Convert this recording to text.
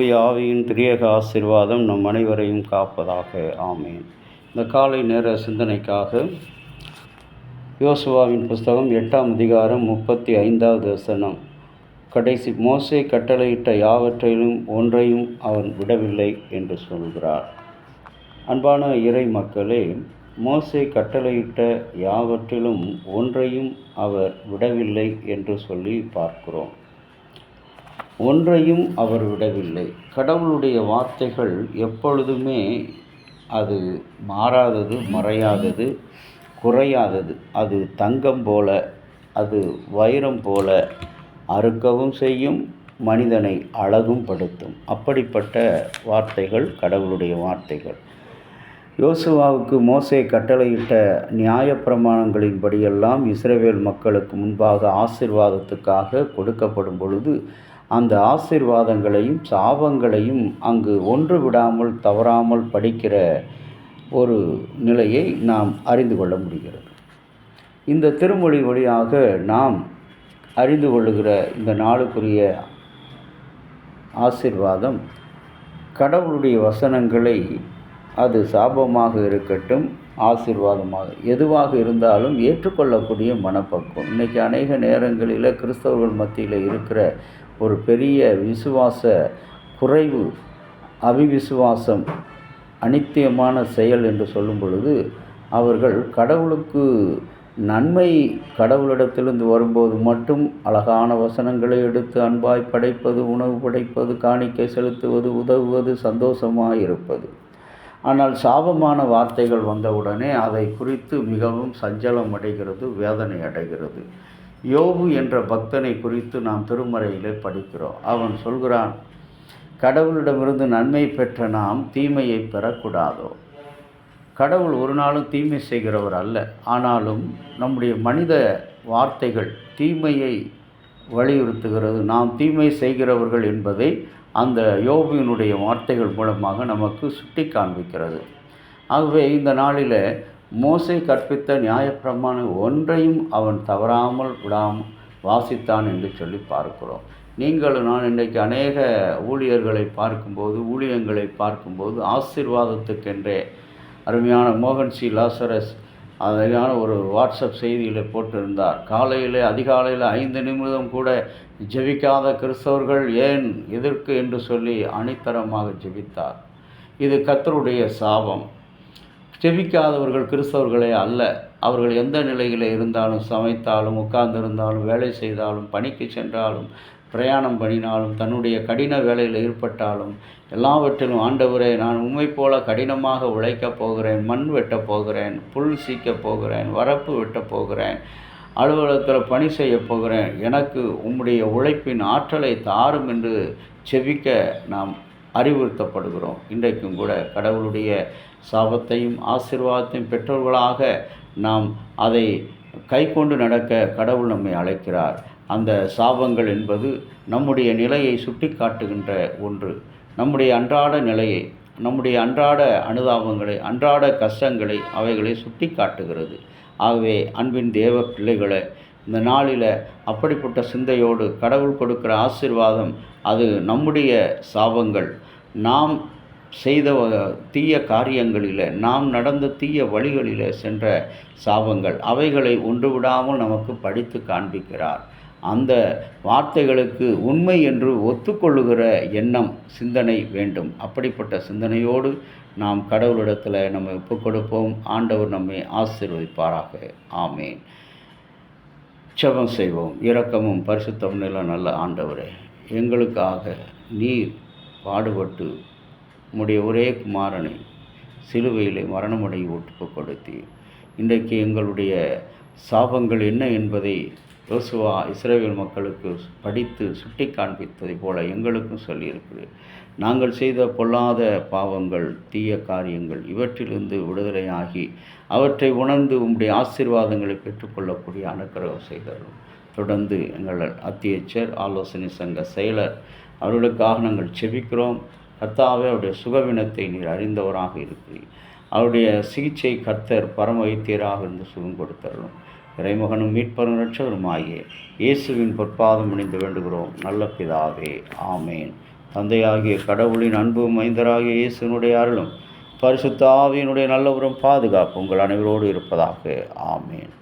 தூய ஆவியின் திரியக ஆசீர்வாதம் நம் அனைவரையும் காப்பதாக. ஆமேன். இந்த காலை நேர சிந்தனைக்காக யோசுவாவின் புஸ்தகம் 8ஆம் அதிகாரம் 35வது வசனம். கடைசி மோசே கட்டளையிட்ட யாவற்றிலும் ஒன்றையும் அவன் விடவில்லை என்று சொல்கிறார். அன்பான இறை மக்களே, மோசே கட்டளையிட்ட யாவற்றிலும் ஒன்றையும் அவர் விடவில்லை என்று சொல்லி பார்க்கிறோம். ஒன்றையும் அவர் விடவில்லை. கடவுளுடைய வார்த்தைகள் எப்பொழுதுமே அது மாறாதது, மறையாதது, குறையாதது. அது தங்கம் போல, அது வைரம் போல அறுக்கவும் செய்யும், மனிதனை அழகும் படுத்தும். அப்படிப்பட்ட வார்த்தைகள் கடவுளுடைய வார்த்தைகள். யோசுவாவுக்கு மோசே கட்டளையிட்ட நியாயப்பிரமாணங்களின்படியெல்லாம் இஸ்ரவேல் மக்களுக்கு முன்பாக ஆசீர்வாதத்துக்காக கொடுக்கப்படும் பொழுது அந்த ஆசீர்வாதங்களையும் சாபங்களையும் அங்கு ஒன்று விடாமல் தவறாமல் படிக்கிற ஒரு நிலையை நாம் அறிந்து கொள்ள முடிகிறது. இந்த திருமொழி வழியாக நாம் அறிந்து கொள்ளுகிற இந்த நாளுக்குரிய ஆசீர்வாதம், கடவுளுடைய வசனங்களை அது சாபமாக இருக்கட்டும், ஆசீர்வாதமாக எதுவாக இருந்தாலும் ஏற்றுக்கொள்ளக்கூடிய மனப்பக்குவம். இன்றைக்கி அநேக நேரங்களில் கிறிஸ்தவர்கள் மத்தியில் இருக்கிற ஒரு பெரிய விசுவாச குறைவு, அவிவிசுவாசம், அனித்தியமான செயல் என்று சொல்லும் பொழுது அவர்கள் கடவுளுக்கு நன்மை கடவுளிடத்திலிருந்து வரும்போது மட்டும் அழகான வசனங்களை எடுத்து அன்பாய் படைப்பது, உணவு படைப்பது, காணிக்கை செலுத்துவது, உதவுவது, சந்தோஷமாக இருப்பது. ஆனால் சாபமான வார்த்தைகள் வந்தவுடனே அதை குறித்து மிகவும் சஞ்சலம் அடைகிறது, வேதனை அடைகிறது. யோபு என்ற பக்தனை குறித்து நாம் திருமறையிலே படிக்கிறோம். அவன் சொல்கிறான், கடவுளிடமிருந்து நன்மை பெற்ற நாம் தீமையை பெறக்கூடாதோ? கடவுள் ஒரு நாளும் தீமை செய்கிறவர் அல்ல. ஆனாலும் நம்முடைய மனித வார்த்தைகள் தீமையை வலியுறுத்துகிறது. நாம் தீமை செய்கிறவர்கள் என்பதை அந்த யோபுவினுடைய வார்த்தைகள் மூலமாக நமக்கு சுட்டி காண்பிக்கிறது. ஆகவே இந்த நாளில் மோசே கற்பித்த நியாயப்பிரமாணம் ஒன்றையும் அவன் தவறாமல் விடாமல் வாசித்தான் என்று சொல்லி பார்க்கிறோம். நீங்களும் நான் இன்றைக்கு அநேக ஊழியர்களை பார்க்கும்போது, ஊழியங்களை பார்க்கும்போது ஆசீர்வாதத்துக்கென்றே அருமையான மோகன் சி லாசரஸ் அருமையான ஒரு வாட்ஸ்அப் செய்தியில் போட்டிருந்தார். காலையில் அதிகாலையில் 5 நிமிடம் கூட ஜெபிக்காத கிறிஸ்தவர்கள் ஏன் எதற்கு என்று சொல்லி அணித்தரமாக ஜெபித்தார். இது கர்த்தருடைய சாபம். ஜெபிக்காதவர்கள் கிறிஸ்தவர்களே அல்ல. அவர்கள் எந்த நிலையில் இருந்தாலும், சமைத்தாலும், உட்கார்ந்திருந்தாலும், வேலை செய்தாலும், பணிக்கு சென்றாலும், பிரயாணம் பண்ணினாலும், தன்னுடைய கடின வேலையில் ஈடுபட்டாலும், எல்லாவற்றிலும் ஆண்டவரே, நான் உம்மை போல கடினமாக உழைக்கப் போகிறேன், மண் வெட்டப் போகிறேன், புல் சீக்கப் போகிறேன், வரப்பு வெட்டப் போகிறேன், அலுவலகத்தில் பணி செய்ய போகிறேன், எனக்கு உம்முடைய உழைப்பின் ஆற்றலை தாரும் என்று செபிக்க நாம் அறிவுறுத்தப்படுகிறோம். இன்றைக்கும் கூட கடவுளுடைய சாபத்தையும் ஆசீர்வாதத்தையும் பெற்றவர்களாக நாம் அதை கை கொண்டு நடக்க கடவுள் நம்மை அழைக்கிறார். அந்த சாபங்கள் என்பது நம்முடைய நிலையை சுட்டி காட்டுகின்ற ஒன்று. நம்முடைய அன்றாட நிலையை, நம்முடைய அன்றாட அனுதாபங்களை, அன்றாட கஷ்டங்களை அவைகளை சுட்டி காட்டுகிறது. ஆகவே அன்பின் தேவ பிள்ளைகளை, இந்த நாளில் அப்படிப்பட்ட சிந்தையோடு கடவுள் கொடுக்கிற ஆசீர்வாதம் அது நம்முடைய சாபங்கள், நாம் செய்த தீய காரியங்களில், நாம் நடந்த தீய வழிகளில் சென்ற சாபங்கள், அவைகளை ஒன்று விடாமல் நமக்கு படித்து காண்பிக்கிறார். அந்த வார்த்தைகளுக்கு உண்மை என்று ஒத்துக்கொள்ளுகிற எண்ணம், சிந்தனை வேண்டும். அப்படிப்பட்ட சிந்தனையோடு நாம் கடவுளிடத்தில் நம்ம ஒப்புக் கொடுப்போம். ஆண்டவர் நம்மை ஆசீர்வதிப்பாராக. ஆமேன். ஜெபம் செய்வோம். இரக்கமும் பரிசுத்தமும் நல்ல ஆண்டவரே, எங்களுக்காக நீர் பாடுபட்டு உம்முடைய ஒரே குமாரனை சிலுவையிலே மரணமடை ஒப்புக் கொடுத்தீர். இன்றைக்கு எங்களுடைய சாபங்கள் என்ன என்பதை யோசுவா இஸ்ரவேல் மக்களுக்கு படித்து சுட்டி காண்பித்ததை போல எங்களுக்கும் சொல்லியிருக்கிறேன். நாங்கள் செய்த பொல்லாத பாவங்கள், தீய காரியங்கள் இவற்றிலிருந்து விடுதலையாகி அவற்றை உணர்ந்து உம்முடைய ஆசீர்வாதங்களை பெற்றுக்கொள்ளக்கூடிய அனுக்கிரகம் செய்தோம். தொடர்ந்து எங்கள் அத்தியட்சர், ஆலோசனை சங்க செயலர் அவர்களுக்காக நாங்கள் செபிக்கிறோம். கர்த்தாவே, அவருடைய சுகவினத்தை நீர் அறிந்தவராக இருக்கிறீர். அவருடைய சிகிச்சை கர்த்தர் பரம வைத்தியராக இருந்து சுகம் கொடுத்தரணும். இறைமகனும் மீட்பரும் இரட்சகரும் ஆகிய இயேசுவின் பொற்பாதம் அணிந்து வேண்டுகிறோம் நல்ல பிதாவே. ஆமேன். தந்தையாகிய கடவுளின் அன்பும் மைந்தராகிய இயேசுனுடைய அருளும் பரிசுத்த ஆவியினுடைய நல்ல உரம் பாதுகாப்பு உங்கள் அனைவரோடு இருப்பதாக. ஆமேன்.